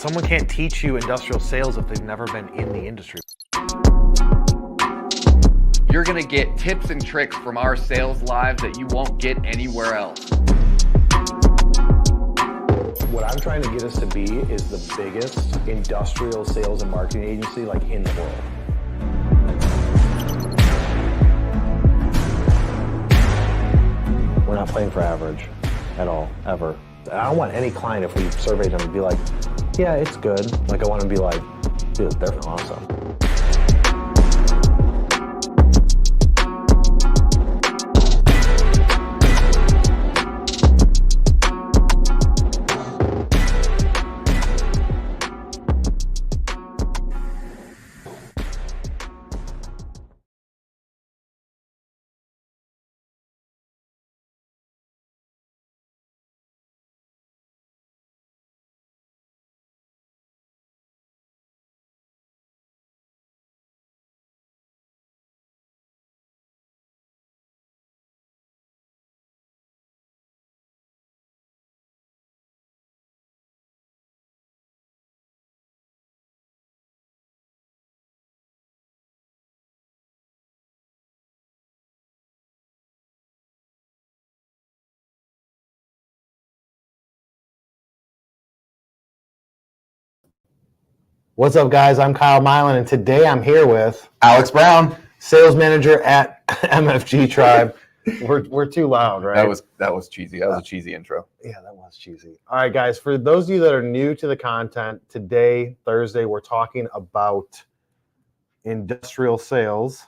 Someone can't teach you industrial sales if they've never been in the industry. You're going to get tips and tricks from our sales live that you won't get anywhere else. What I'm trying to get us to be is the biggest industrial sales and marketing agency like in the world. We're not playing for average at all, ever. I don't want any client, if we surveyed them, to be like, yeah, it's good. Like, I want to be like, dude, they're awesome. What's up, guys? I'm Kyle Milan, and today I'm here with Alex Brown, sales manager at MFG Tribe. We're too loud, right? That was cheesy. That was a cheesy intro. Yeah, that was cheesy. All right, guys, for those of you that are new to the content, today, Thursday, we're talking about industrial sales.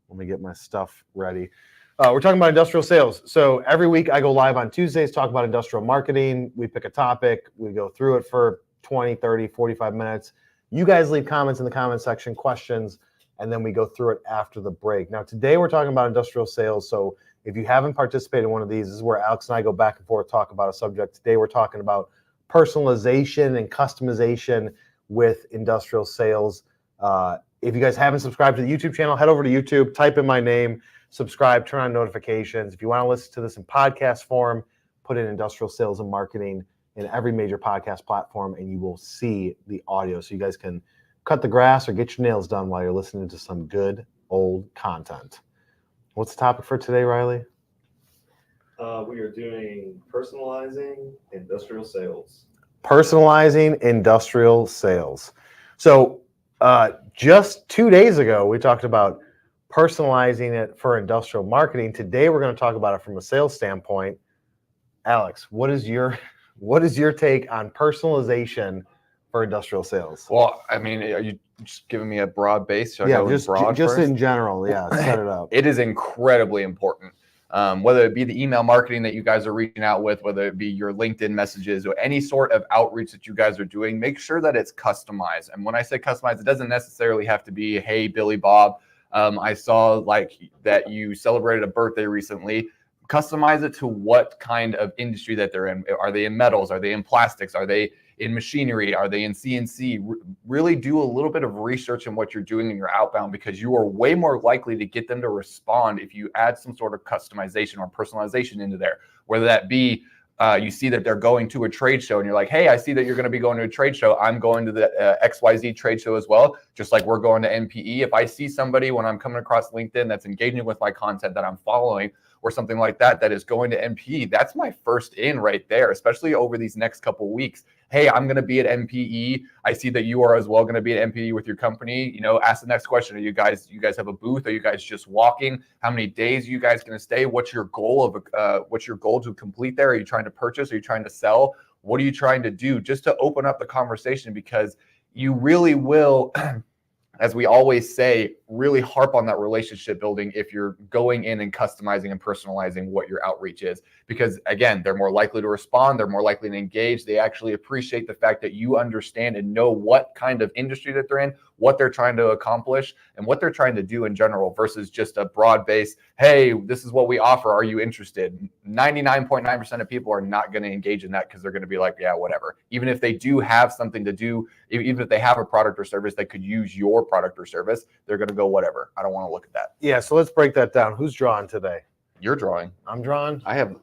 Let me get my stuff ready. We're talking about industrial sales. So every week I go live on Tuesdays, talk about industrial marketing. We pick a topic, we go through it for 20, 30, 45 minutes. You guys leave comments in the comment section, questions, and then we go through it after the break. Now, today we're talking about industrial sales. So if you haven't participated in one of these, this is where Alex and I go back and forth, talk about a subject. Today we're talking about personalization and customization with industrial sales. If you guys haven't subscribed to the YouTube channel, head over to YouTube, type in my name, subscribe, turn on notifications. If you want to listen to this in podcast form, put in industrial sales and marketing in every major podcast platform, and you will see the audio. So you guys can cut the grass or get your nails done while you're listening to some good old content. What's the topic for today, Riley? We are doing personalizing industrial sales. Personalizing industrial sales. So just 2 days ago, we talked about personalizing it for industrial marketing. Today, we're going to talk about it from a sales standpoint. Alex, what is your take on personalization for industrial sales? Well, I mean, are you just giving me a broad base? Yeah, just in general. Yeah, set it up. It is incredibly important. Whether it be the email marketing that you guys are reaching out with, whether it be your LinkedIn messages or any sort of outreach that you guys are doing, make sure that it's customized. And when I say customized, it doesn't necessarily have to be, hey, Billy Bob, I saw like that you celebrated a birthday recently. Customize it to what kind of industry that they're in. Are they in metals? Are they in plastics? Are they in machinery? Are they in CNC? Really do a little bit of research in what you're doing in your outbound, because you are way more likely to get them to respond if you add some sort of customization or personalization into there. Whether that be you see that they're going to a trade show and you're like, hey, I see that you're going to be going to a trade show. I'm going to the XYZ trade show as well, just like we're going to NPE. If I see somebody when I'm coming across LinkedIn that's engaging with my content that I'm following, or something like that, that is going to MPE, that's my first in right there, especially over these next couple of weeks. Hey, I'm going to be at MPE. I see that you are as well going to be at MPE with your company. You know, ask the next question. You guys have a booth? Are you guys just walking? How many days are you guys going to stay? What's your goal to complete there? Are you trying to purchase? Are you trying to sell? What are you trying to do? Just to open up the conversation, because you really will, as we always say, really harp on that relationship building if you're going in and customizing and personalizing what your outreach is. Because again, they're more likely to respond, they're more likely to engage. They actually appreciate the fact that you understand and know what kind of industry that they're in, what they're trying to accomplish, and what they're trying to do in general, versus just a broad base, hey, this is what we offer, are you interested? 99.9% of people are not going to engage in that, because they're going to be like, yeah, whatever. Even if they do have something to do, even if they have a product or service that could use your product or service, they're going to go, whatever. I don't want to look at that. Yeah, so let's break that down. Who's drawing today? You're drawing. I'm drawing. I have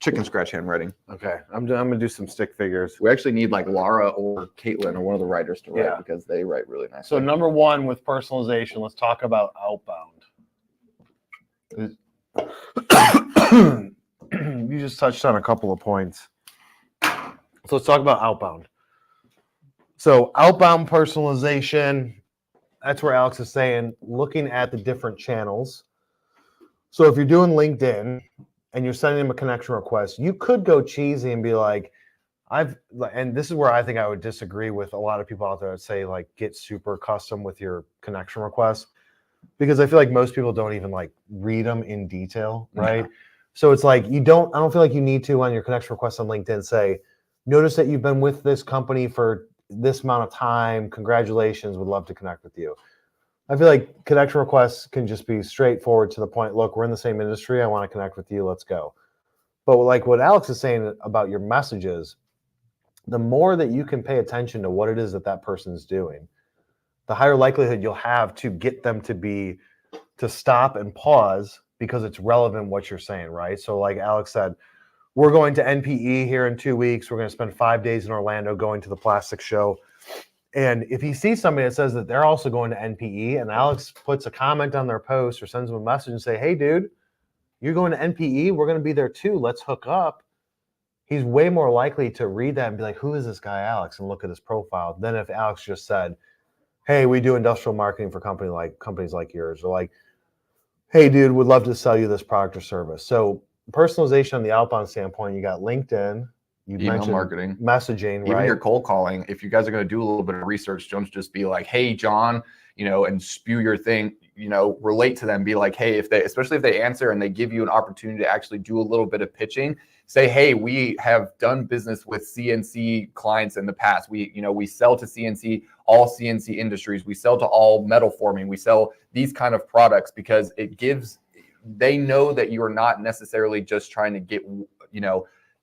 chicken scratch handwriting. Okay, I'm gonna do some stick figures. We actually need like Laura or Caitlin or one of the writers to write because they write really nicely. So number one with personalization, let's talk about outbound. You just touched on a couple of points. So let's talk about outbound. So outbound personalization, that's where Alex is saying, looking at the different channels. So if you're doing LinkedIn and you're sending them a connection request, you could go cheesy and be like, and this is where I think I would disagree with a lot of people out there that say like get super custom with your connection requests, because I feel like most people don't even like read them in detail, right? Yeah. So it's like I don't feel like you need to on your connection request on LinkedIn say, notice that you've been with this company for this amount of time. Congratulations, would love to connect with you. I feel like connection requests can just be straightforward to the point. Look, we're in the same industry. I want to connect with you. Let's go. But like what Alex is saying about your messages, the more that you can pay attention to what it is that that person's doing, the higher likelihood you'll have to get them to stop and pause because it's relevant what you're saying, right? So like Alex said, we're going to NPE here in 2 weeks. We're going to spend 5 days in Orlando going to the plastic show. And if he sees somebody that says that they're also going to NPE and Alex puts a comment on their post or sends them a message and say, hey, dude, you're going to NPE. We're going to be there too. Let's hook up. He's way more likely to read that and be like, who is this guy, Alex? And look at his profile than if Alex just said, hey, we do industrial marketing for companies like yours. Or like, hey, dude, would love to sell you this product or service. So personalization on the outbound standpoint, you got LinkedIn, you email marketing, messaging, even right? your cold calling. If you guys are going to do a little bit of research, don't just be like, hey, John, and spew your thing, relate to them. Be like, hey, especially if they answer and they give you an opportunity to actually do a little bit of pitching, say, hey, we have done business with CNC clients in the past. We sell to CNC, all CNC industries. We sell to all metal forming. We sell these kind of products because they know that you are not necessarily just trying to get,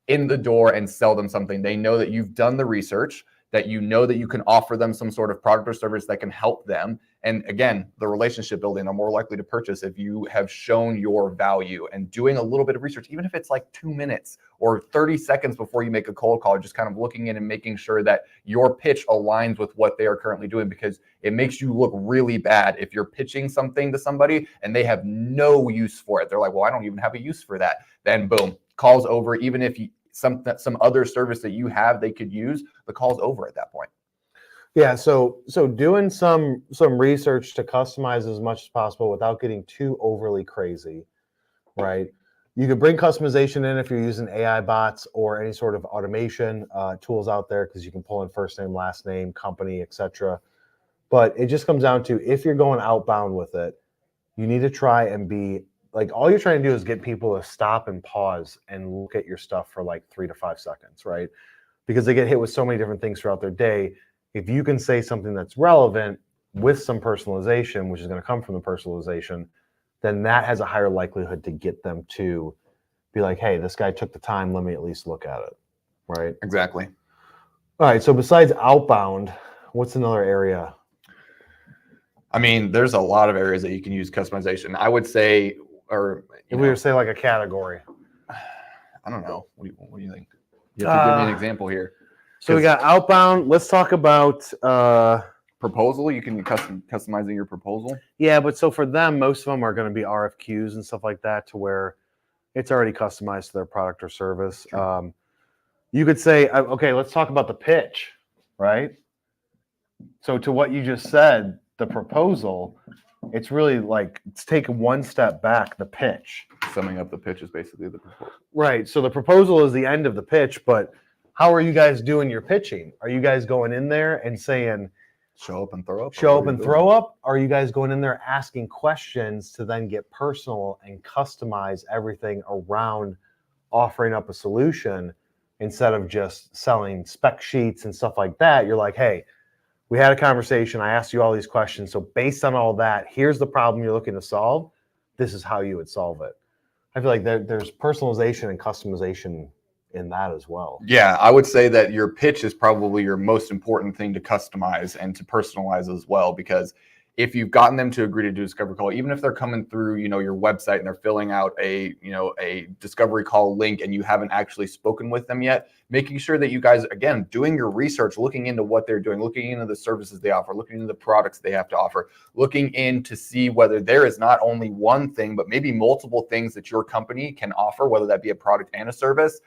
in the door and sell them something. They know that you've done the research, that you know that you can offer them some sort of product or service that can help them. And again, the relationship building, are more likely to purchase if you have shown your value. And doing a little bit of research, even if it's like 2 minutes or 30 seconds before you make a cold call, just kind of looking in and making sure that your pitch aligns with what they are currently doing, because it makes you look really bad if you're pitching something to somebody and they have no use for it. They're like, well, I don't even have a use for that. Then boom, call's over. Even if some other service that you have they could use, the call's over at that point. Yeah, so doing some research to customize as much as possible without getting too overly crazy, right? You could bring customization in if you're using AI bots or any sort of automation tools out there, because you can pull in first name, last name, company, etc. But it just comes down to, if you're going outbound with it, you need to try and be like, all you're trying to do is get people to stop and pause and look at your stuff for like 3 to 5 seconds, right? Because they get hit with so many different things throughout their day. If you can say something that's relevant with some personalization, which is going to come from the personalization, then that has a higher likelihood to get them to be like, hey, this guy took the time, let me at least look at it, right? Exactly. All right, so besides outbound, what's another area? I mean, there's a lot of areas that you can use customization. I would say, or if we were to say like a category. I don't know. What do you think? You have to give me an example here. So we got outbound. Let's talk about proposal. You can be customizing your proposal. Yeah, but so for them, most of them are going to be RFQs and stuff like that, to where it's already customized to their product or service. Sure. You could say, okay, let's talk about the pitch, right? So to what you just said, the proposal, it's really like, it's taking one step back, the pitch. Summing up the pitch is basically the proposal. Right. So the proposal is the end of the pitch, but how are you guys doing your pitching? Are you guys going in there and saying, show up and throw up? Show up and throw up? Are you guys going in there asking questions to then get personal and customize everything around offering up a solution, instead of just selling spec sheets and stuff like that? You're like, hey, we had a conversation. I asked you all these questions. So based on all that, here's the problem you're looking to solve. This is how you would solve it. I feel like there's personalization and customization in that as well. Yeah, I would say that your pitch is probably your most important thing to customize and to personalize as well, because if you've gotten them to agree to do a discovery call, even if they're coming through, your website and they're filling out a discovery call link and you haven't actually spoken with them yet, making sure that you guys, again, doing your research, looking into what they're doing, looking into the services they offer, looking into the products they have to offer, looking in to see whether there is not only one thing, but maybe multiple things that your company can offer, whether that be a product and a service,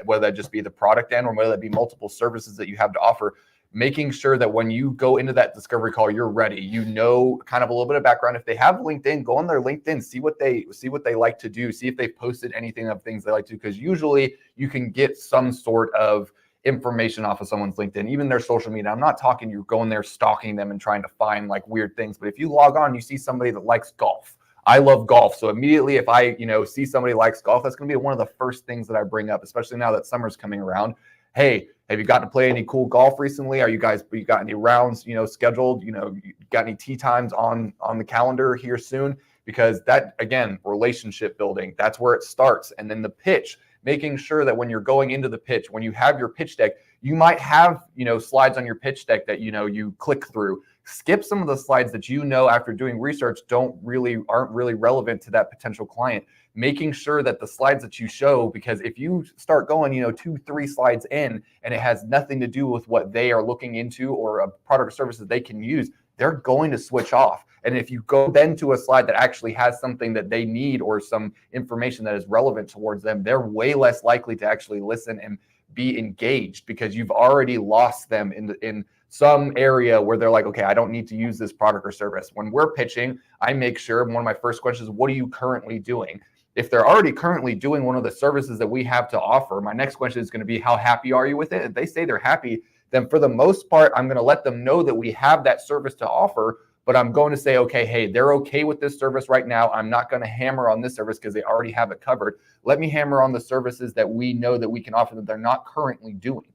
whether that just be the product and, or whether that be multiple services that you have to offer. Making sure that when you go into that discovery call, you're ready. Kind of a little bit of background. If they have LinkedIn, go on their LinkedIn, see what they like to do, see if they've posted anything of things they like to, because usually you can get some sort of information off of someone's LinkedIn, even their social media. I'm not talking you're going there stalking them and trying to find like weird things, but if you log on, you see somebody that likes golf. I love golf. So immediately if I, see somebody likes golf, that's going to be one of the first things that I bring up, especially now that summer's coming around. Hey, have you gotten to play any cool golf recently? You got any rounds, scheduled? You got any tee times on the calendar here soon? Because that, again, relationship building, that's where it starts. And then the pitch, making sure that when you're going into the pitch, when you have your pitch deck, you might have, slides on your pitch deck that, you click through. Skip some of the slides that after doing research aren't really relevant to that potential client. Making sure that the slides that you show, because if you start going, 2-3 slides in and it has nothing to do with what they are looking into or a product or service that they can use, they're going to switch off. And if you go then to a slide that actually has something that they need or some information that is relevant towards them, they're way less likely to actually listen and be engaged, because you've already lost them in some area where they're like, okay, I don't need to use this product or service. When we're pitching, I make sure one of my first questions is, what are you currently doing? If they're already currently doing one of the services that we have to offer, my next question is going to be, how happy are you with it? If they say they're happy, then for the most part, I'm going to let them know that we have that service to offer, but I'm going to say, okay, hey, they're okay with this service right now. I'm not going to hammer on this service because they already have it covered. Let me hammer on the services that we know that we can offer that they're not currently doing.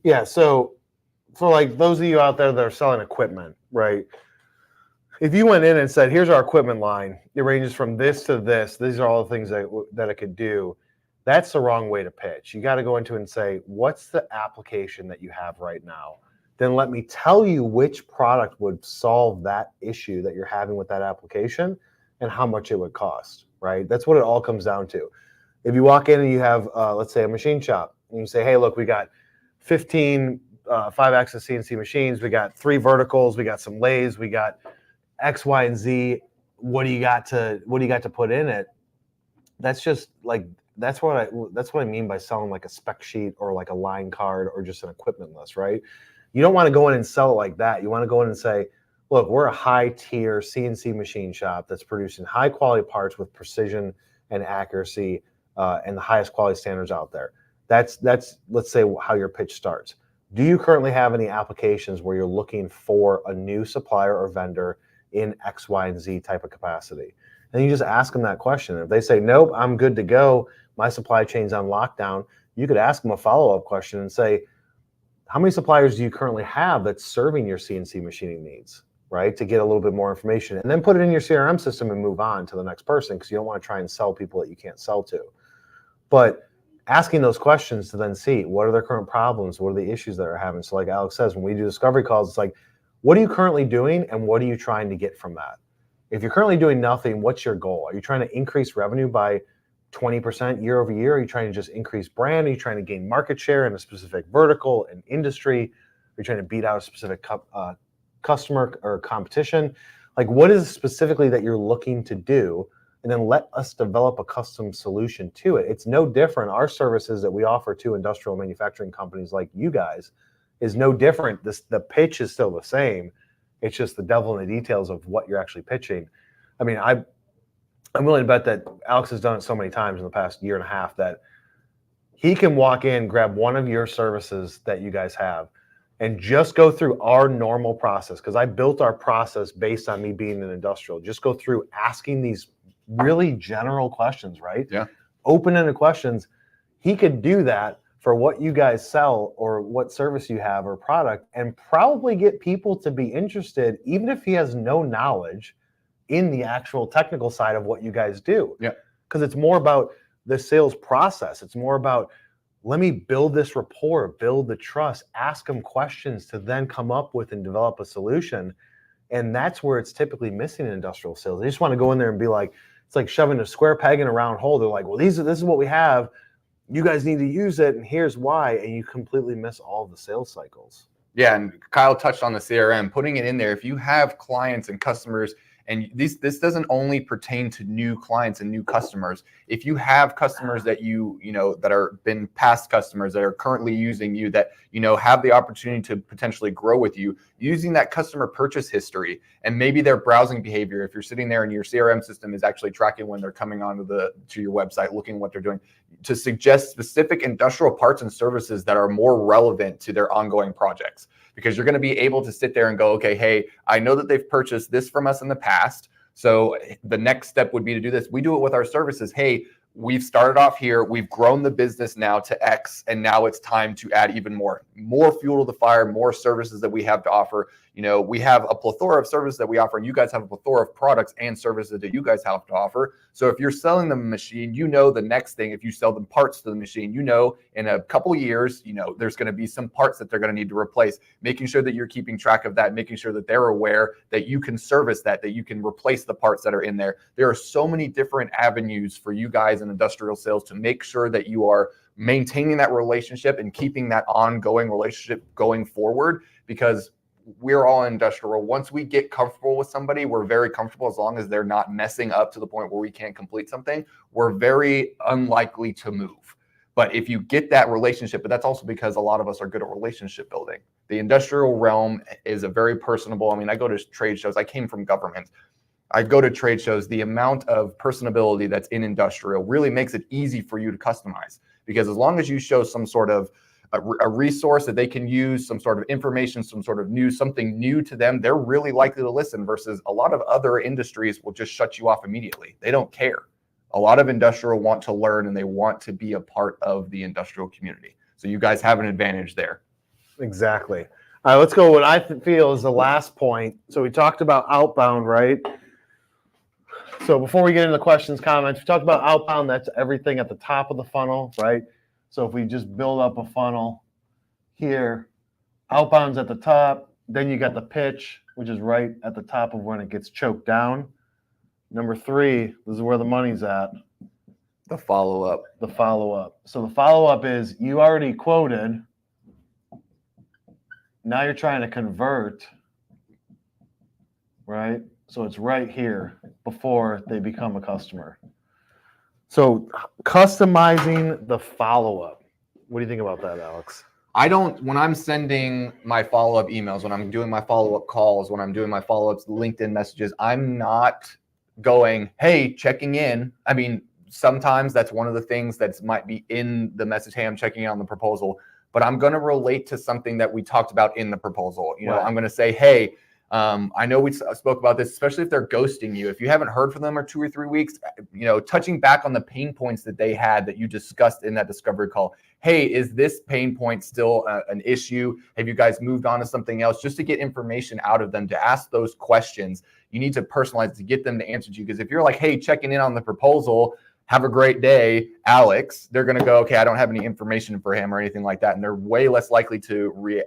Yeah, so for like those of you out there that are selling equipment, right? If you went in and said, here's our equipment line, it ranges from this to this, these are all the things that it could do, that's the wrong way to pitch. You got to go into it and say, what's the application that you have right now? Then let me tell you which product would solve that issue that you're having with that application and how much it would cost, right? That's what it all comes down to. If you walk in and you have, let's say, a machine shop, and you say, hey, look, we got 15 5-axis CNC machines, we got 3 verticals, we got some lathes, we got X, Y, and Z. What do you got to put in it? That's just like that's what I mean by selling like a spec sheet or like a line card or just an equipment list, right? You don't want to go in and sell it like that. You want to go in and say, look, we're a high tier CNC machine shop that's producing high quality parts with precision and accuracy and the highest quality standards out there. That's let's say how your pitch starts. Do you currently have any applications where you're looking for a new supplier or vendor in X, Y, and Z type of capacity? And you just ask them that question. If they say, nope, I'm good to go, my supply chain's on lockdown, you could ask them a follow-up question and say, how many suppliers do you currently have that's serving your CNC machining needs, right? To get a little bit more information, and then put it in your CRM system and move on to the next person, because you don't want to try and sell people that you can't sell to. But asking those questions to then see what are their current problems, what are the issues that they're having. So like Alex says, when we do discovery calls, it's like, what are you currently doing and what are you trying to get from that? If you're currently doing nothing, what's your goal? Are you trying to increase revenue by 20% year over year? Are you trying to just increase brand? Are you trying to gain market share in a specific vertical and industry? Are you trying to beat out a specific customer or competition? Like, what is it specifically that you're looking to do? And then let us develop a custom solution to it. It's no different. Our services that we offer to industrial manufacturing companies like you guys is no different. The pitch is still the same. It's just the devil in the details of what you're actually pitching. I mean, I'm willing to bet that Alex has done it so many times in the past year and a half that he can walk in, grab one of your services that you guys have, and just go through our normal process. Because I built our process based on me being an industrial. Just go through asking these really general questions, right? Yeah. Open-ended questions. He could do that for what you guys sell or what service you have or product, and probably get people to be interested, even if he has no knowledge in the actual technical side of what you guys do. Yeah. Because it's more about the sales process. It's more about, let me build this rapport, build the trust, ask them questions to then come up with and develop a solution. And that's where it's typically missing in industrial sales. They just want to go in there and be like, it's like shoving a square peg in a round hole. They're like, well, this is what we have. You guys need to use it, and here's why. And you completely miss all of the sales cycles. Yeah, and Kyle touched on the CRM, putting it in there. If you have clients and customers, and this doesn't only pertain to new clients and new customers. If you have customers that you know that are been past customers that are currently using you, that have the opportunity to potentially grow with you, using that customer purchase history and maybe their browsing behavior. If you're sitting there and your CRM system is actually tracking when they're coming onto to your website, looking at what they're doing, to suggest specific industrial parts and services that are more relevant to their ongoing projects. Because you're going to be able to sit there and go, okay, hey, I know that they've purchased this from us in the past. So the next step would be to do this. We do it with our services. Hey, we've started off here. We've grown the business now to X, and now it's time to add even more fuel to the fire, more services that we have to offer. We have a plethora of services that we offer, and you guys have a plethora of products and services that you guys have to offer. So if you're selling them a machine, the next thing, if you sell them parts to the machine, in a couple of years, there's going to be some parts that they're going to need to replace, making sure that you're keeping track of that, making sure that they're aware that you can service that you can replace the parts that are in there. There are so many different avenues for you guys in industrial sales to make sure that you are maintaining that relationship and keeping that ongoing relationship going forward, because we're all in industrial. Once we get comfortable with somebody, we're very comfortable. As long as they're not messing up to the point where we can't complete something, we're very unlikely to move. But if you get that relationship, but that's also because a lot of us are good at relationship building. The industrial realm is a very personable. I mean, I go to trade shows. I came from government. I go to trade shows. The amount of personability that's in industrial really makes it easy for you to customize, because as long as you show some sort of a resource that they can use, some sort of information, some sort of news, something new to them, they're really likely to listen, versus a lot of other industries will just shut you off immediately. They don't care. A lot of industrial want to learn, and they want to be a part of the industrial community. So you guys have an advantage there. Exactly. All right, let's go. What I feel is the last point. So we talked about outbound, right? So before we get into questions, comments, we talked about outbound. That's everything at the top of the funnel, right? So if we just build up a funnel here, outbound's at the top, then you got the pitch, which is right at the top of when it gets choked down. Number 3, this is where the money's at. The follow-up. The follow-up. So the follow-up is you already quoted. Now you're trying to convert, right? So it's right here before they become a customer. So customizing the follow-up. What do you think about that, Alex? When I'm sending my follow-up emails, when I'm doing my follow-up calls, when I'm doing my follow-ups, LinkedIn messages, I'm not going, hey, checking in. I mean, sometimes that's one of the things that might be in the message. Hey, I'm checking in on the proposal, but I'm going to relate to something that we talked about in the proposal. Right. I'm going to say, hey, I know we spoke about this, especially if they're ghosting you. If you haven't heard from them for 2 or 3 weeks, touching back on the pain points that they had that you discussed in that discovery call. Hey, is this pain point still an issue? Have you guys moved on to something else? Just to get information out of them, to ask those questions. You need to personalize to get them to answer to you. Because if you're like, hey, checking in on the proposal, have a great day, Alex, they're going to go, okay, I don't have any information for him or anything like that. And they're way less likely to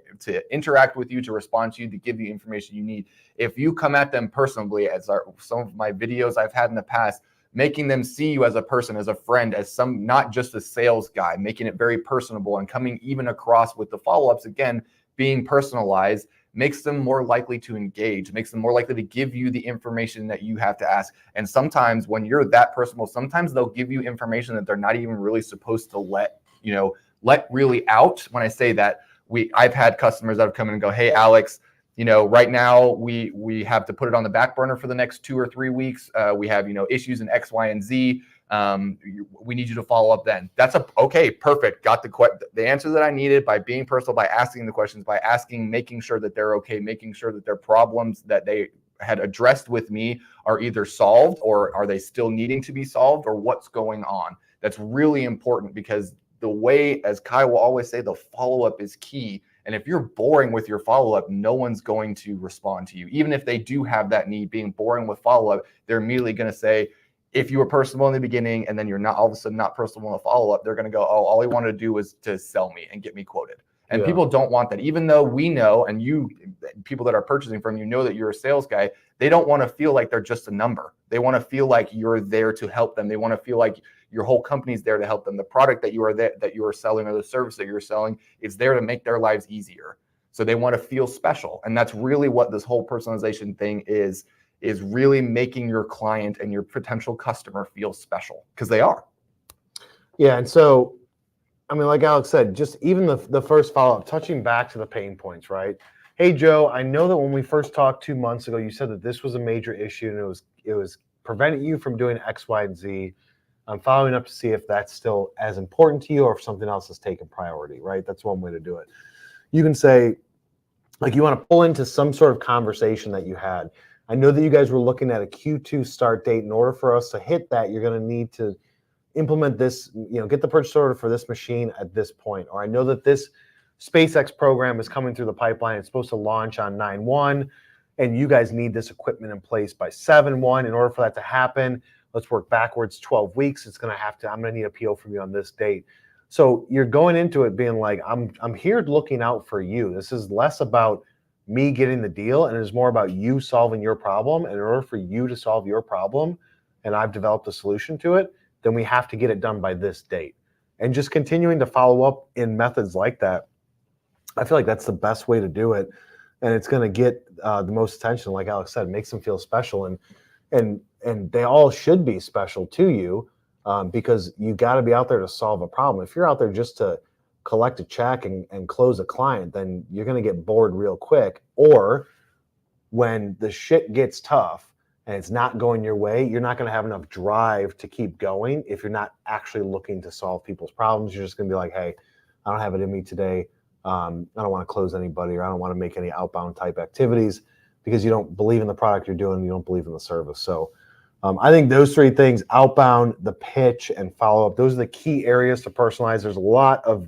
interact with you, to respond to you, to give you information you need. If you come at them personally, as some of my videos I've had in the past, making them see you as a person, as a friend, as not just a sales guy, making it very personable and coming even across with the follow-ups, again, being personalized, makes them more likely to engage, makes them more likely to give you the information that you have to ask. And sometimes when you're that personal, sometimes they'll give you information that they're not even really supposed to let really out. When I say that, I've had customers that have come in and go, hey, Alex, right now we have to put it on the back burner for the next 2 or 3 weeks. We have, issues in X, Y, and Z. We need you to follow up then. That's okay, perfect. Got the answer that I needed by being personal, by asking the questions, by making sure that they're okay, making sure that their problems that they had addressed with me are either solved, or are they still needing to be solved, or what's going on. That's really important, because the way, as Kai will always say, the follow-up is key. And if you're boring with your follow-up, no one's going to respond to you. Even if they do have that need, being boring with follow-up, they're immediately going to say, if you were personable in the beginning and then you're not all of a sudden not personable in the follow-up, they're going to go, oh, all he wanted to do was to sell me and get me quoted. And Yeah. people don't want that, even though we know, and you, people that are purchasing from you, know that you're a sales guy. They don't want to feel like they're just a number. They want to feel like you're there to help them. They want to feel like your whole company's there to help them. The product that you are selling, or the service that you're selling, is there to make their lives easier. So they want to feel special. And that's really what this whole personalization thing is really making your client and your potential customer feel special, because they are. Yeah, and so, I mean, like Alex said, just even the first follow-up, touching back to the pain points, right? Hey, Joe, I know that when we first talked 2 months ago, you said that this was a major issue and it was preventing you from doing X, Y, and Z. I'm following up to see if that's still as important to you or if something else has taken priority, right? That's one way to do it. You can say, like, you want to pull into some sort of conversation that you had. I know that you guys were looking at a Q2 start date. In order for us to hit that, you're going to need to implement this, get the purchase order for this machine at this point. Or I know that this SpaceX program is coming through the pipeline. It's supposed to launch on 9/1, and you guys need this equipment in place by 7/1. In order for that to happen, let's work backwards 12 weeks. I'm going to need a PO from you on this date. So you're going into it being like, I'm here looking out for you. This is less about me getting the deal, and it's more about you solving your problem. And in order for you to solve your problem, and I've developed a solution to it, then we have to get it done by this date. And just continuing to follow up in methods like that, I feel like that's the best way to do it. And it's going to get the most attention. Like Alex said, makes them feel special. And they all should be special to you, because you got to be out there to solve a problem. If you're out there just to collect a check and close a client, then you're going to get bored real quick. Or when the shit gets tough and it's not going your way, you're not going to have enough drive to keep going. If you're not actually looking to solve people's problems, you're just going to be like, hey, I don't have it in me today. I don't want to close anybody, or I don't want to make any outbound type activities, because you don't believe in the product you're doing. You don't believe in the service. So I think those three things, outbound, the pitch, and follow up, those are the key areas to personalize. There's a lot of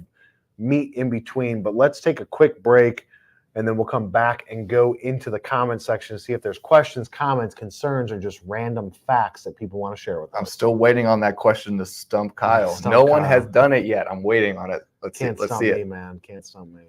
meat in between, but let's take a quick break, and then we'll come back and go into the comment section to see if there's questions, comments, concerns, or just random facts that people want to share with us. I'm still waiting on that question to stump Kyle. Stump no one Kyle. has done it yet. I'm waiting on it. Let's Can't see stump it. me, man. Can't stump me.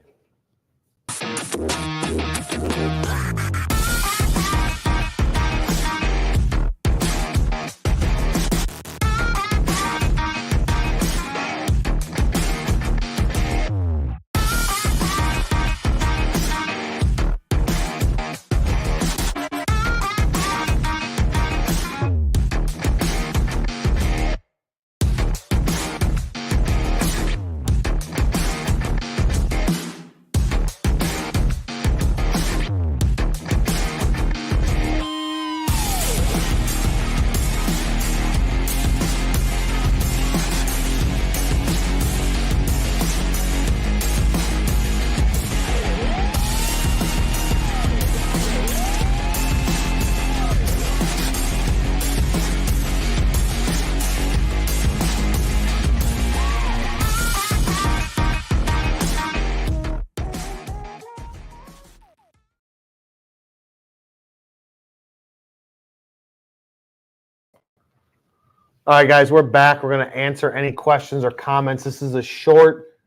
All right, guys, we're back. We're going to answer any questions or comments. This is a short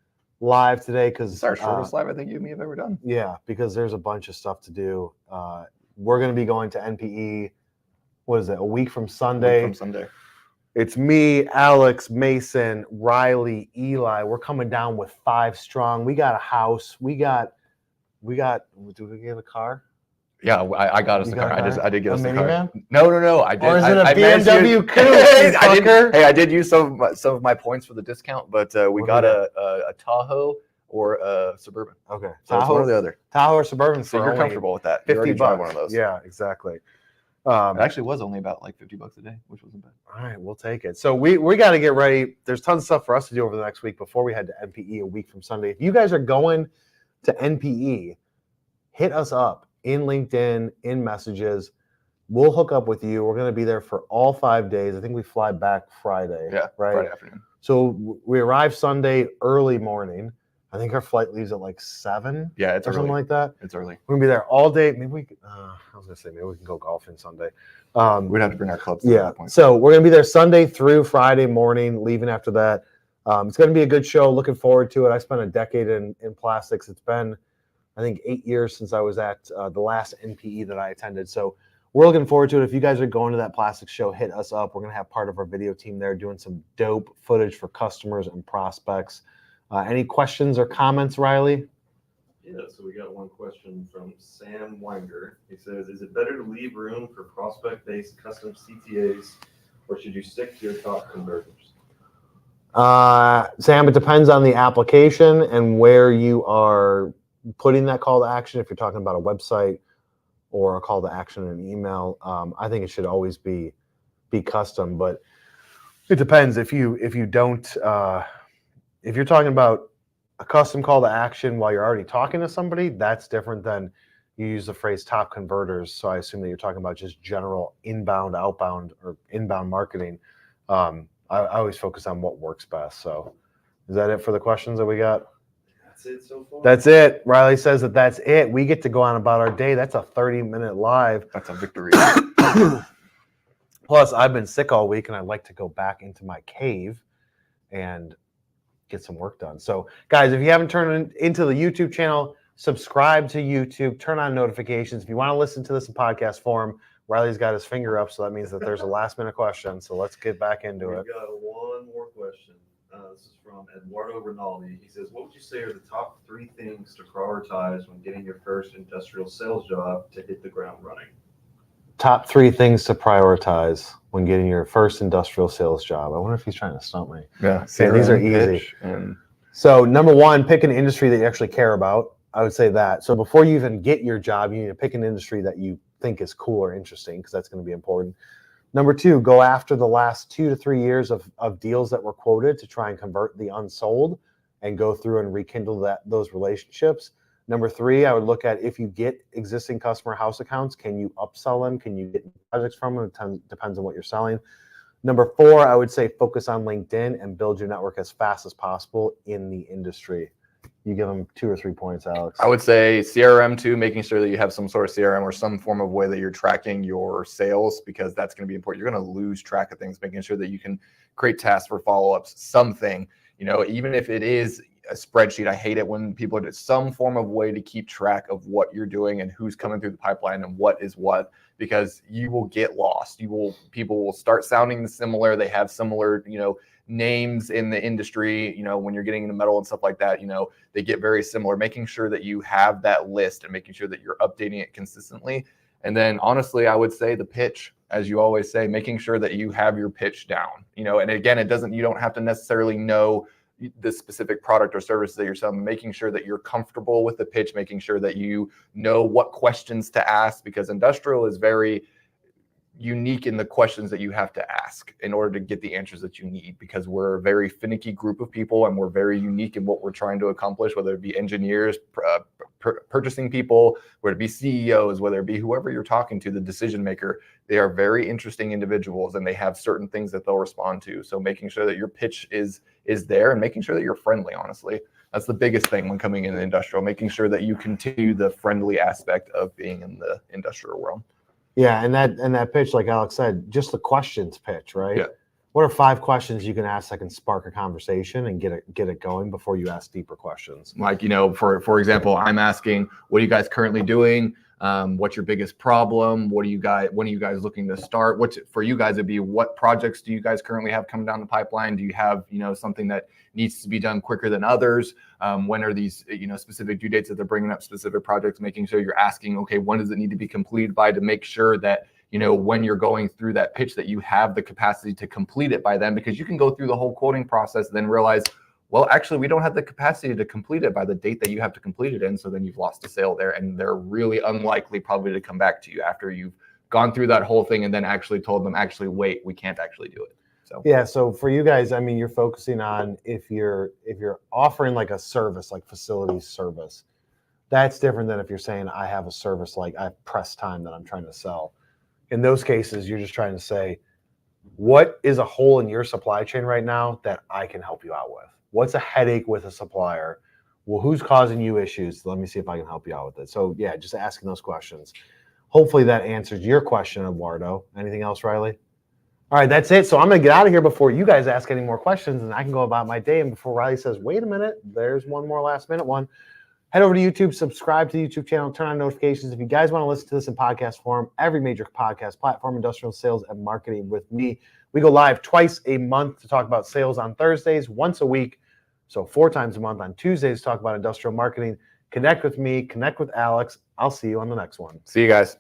live today because It's our shortest live I think you and me have ever done. Yeah, because there's a bunch of stuff to do. We're going to be going to NPE. What is it? A week from Sunday. From Sunday. It's me, Alex, Mason, Riley, Eli. We're coming down with 5 strong. We got a house. We got. Do we get a car? Yeah, I got us You a got car. a car? I did get A us a minivan? car. No. I did. Or is it a I managed to- BMW coupe? I did use some of my points for the discount, but we What got is a Tahoe or a Suburban. Okay. So it's one or the other. Tahoe or Suburban. So for you're only comfortable with that. You already $50. drive one of those. Yeah, exactly. It actually was only about like $50 a day, which wasn't bad. All right, we'll take it. So we got to get ready. There's tons of stuff for us to do over the next week before we head to NPE a week from Sunday. If you guys are going to NPE, hit us up in LinkedIn, in messages. We'll hook up with you. We're going to be there for all 5 days. I think we fly back Friday. Yeah, right. Friday afternoon. So we arrive Sunday early morning. I think our flight leaves at like 7 Yeah, it's or something early. like that. It's early. We're going to be there all day. Maybe we could, I was going to say, maybe we can go golfing Sunday. We'd have to bring our clubs at Yeah. that point. So we're going to be there Sunday through Friday morning, leaving after that. It's going to be a good show. Looking forward to it. I spent a decade in plastics. It's been, I think, 8 years since I was at the last NPE that I attended. So we're looking forward to it. If you guys are going to that plastics show, hit us up. We're going to have part of our video team there doing some dope footage for customers and prospects. Any questions or comments, Riley? Yeah, so we got one question from Sam Wenger. He says, is it better to leave room for prospect-based custom CTAs, or should you stick to your top converters? Sam, it depends on the application and where you are putting that call to action. If you're talking about a website or a call to action in an email, I think it should always be custom, but it depends. If you don't, if you're talking about a custom call to action while you're already talking to somebody, that's different than you use the phrase top converters. So I assume that you're talking about just general inbound, outbound, or inbound marketing. I always focus on what works best. So is that it for the questions that we got? That's it so far. That's it. Riley says that's it. We get to go on about our day. That's a 30-minute live. That's a victory. Plus, I've been sick all week, and I'd like to go back into my cave and get some work done. So, guys, if you haven't turned into the YouTube channel, subscribe to YouTube, turn on notifications. If you want to listen to this in podcast form, Riley's got his finger up, so that means that there's a last-minute question. So let's get back into it. We've got one more question. This is from Eduardo Rinaldi. He says, what would you say are the top 3 things to prioritize when getting your first industrial sales job to hit the ground running? Top 3 things to prioritize when getting your first industrial sales job. I wonder if he's trying to stump me. Yeah, these are easy. So number 1, pick an industry that you actually care about. I would say that. So before you even get your job, you need to pick an industry that you think is cool or interesting, because that's going to be important. Number 2, go after the last 2 to 3 years of deals that were quoted to try and convert the unsold and go through and rekindle those relationships. Number 3, I would look at, if you get existing customer house accounts, can you upsell them? Can you get projects from them? It depends on what you're selling. Number 4, I would say focus on LinkedIn and build your network as fast as possible in the industry. You give them 2 or 3 points, Alex. I would say CRM too, making sure that you have some sort of CRM or some form of way that you're tracking your sales, because that's going to be important. You're going to lose track of things, making sure that you can create tasks for follow-ups, something, even if it is a spreadsheet. I hate it when people do some form of way to keep track of what you're doing and who's coming through the pipeline and what is what, because you will get lost. People will start sounding similar. They have similar, names in the industry, when you're getting into metal and stuff like that, they get very similar. Making sure that you have that list and making sure that you're updating it consistently. And then honestly, I would say the pitch, as you always say, making sure that you have your pitch down, and again, you don't have to necessarily know the specific product or service that you're selling, making sure that you're comfortable with the pitch, making sure that you know what questions to ask, because industrial is very unique in the questions that you have to ask in order to get the answers that you need, because we're a very finicky group of people and we're very unique in what we're trying to accomplish, whether it be engineers, purchasing people, whether it be CEOs, whether it be whoever you're talking to, the decision maker. They are very interesting individuals and they have certain things that they'll respond to. So making sure that your pitch is there and making sure that you're friendly, honestly. That's the biggest thing when coming in the industrial, making sure that you continue the friendly aspect of being in the industrial world. Yeah, and that pitch, like Alex said, just the questions pitch, right? Yeah. What are 5 questions you can ask that can spark a conversation and get it going before you ask deeper questions? Like, for example, I'm asking, what are you guys currently doing? What's your biggest problem? When are you guys looking to start? For you guys, it'd be, what projects do you guys currently have coming down the pipeline? Do you have, something that needs to be done quicker than others? When are these, specific due dates that they're bringing up specific projects? Making sure you're asking, okay, when does it need to be completed by, to make sure that, when you're going through that pitch, that you have the capacity to complete it by then, because you can go through the whole quoting process and then realize, well, actually, we don't have the capacity to complete it by the date that you have to complete it in. So then you've lost a sale there, and they're really unlikely probably to come back to you after you've gone through that whole thing and then actually told them, actually, wait, we can't actually do it. So yeah, so for you guys, I mean, you're focusing on, if you're offering like a service, like facilities service, that's different than if you're saying, I have a service like I have press time that I'm trying to sell. In those cases, you're just trying to say, what is a hole in your supply chain right now that I can help you out with? What's a headache with a supplier? Well, who's causing you issues? Let me see if I can help you out with it. So yeah, just asking those questions. Hopefully that answers your question, Eduardo. Anything else, Riley? All right, that's it. So I'm going to get out of here before you guys ask any more questions, and I can go about my day. And before Riley says, wait a minute, there's one more last minute one. Head over to YouTube, subscribe to the YouTube channel, turn on notifications. If you guys want to listen to this in podcast form, every major podcast platform, industrial sales and marketing with me. We go live twice a month to talk about sales on Thursdays, once a week. So 4 times a month on Tuesdays to talk about industrial marketing. Connect with me, connect with Alex. I'll see you on the next one. See you guys.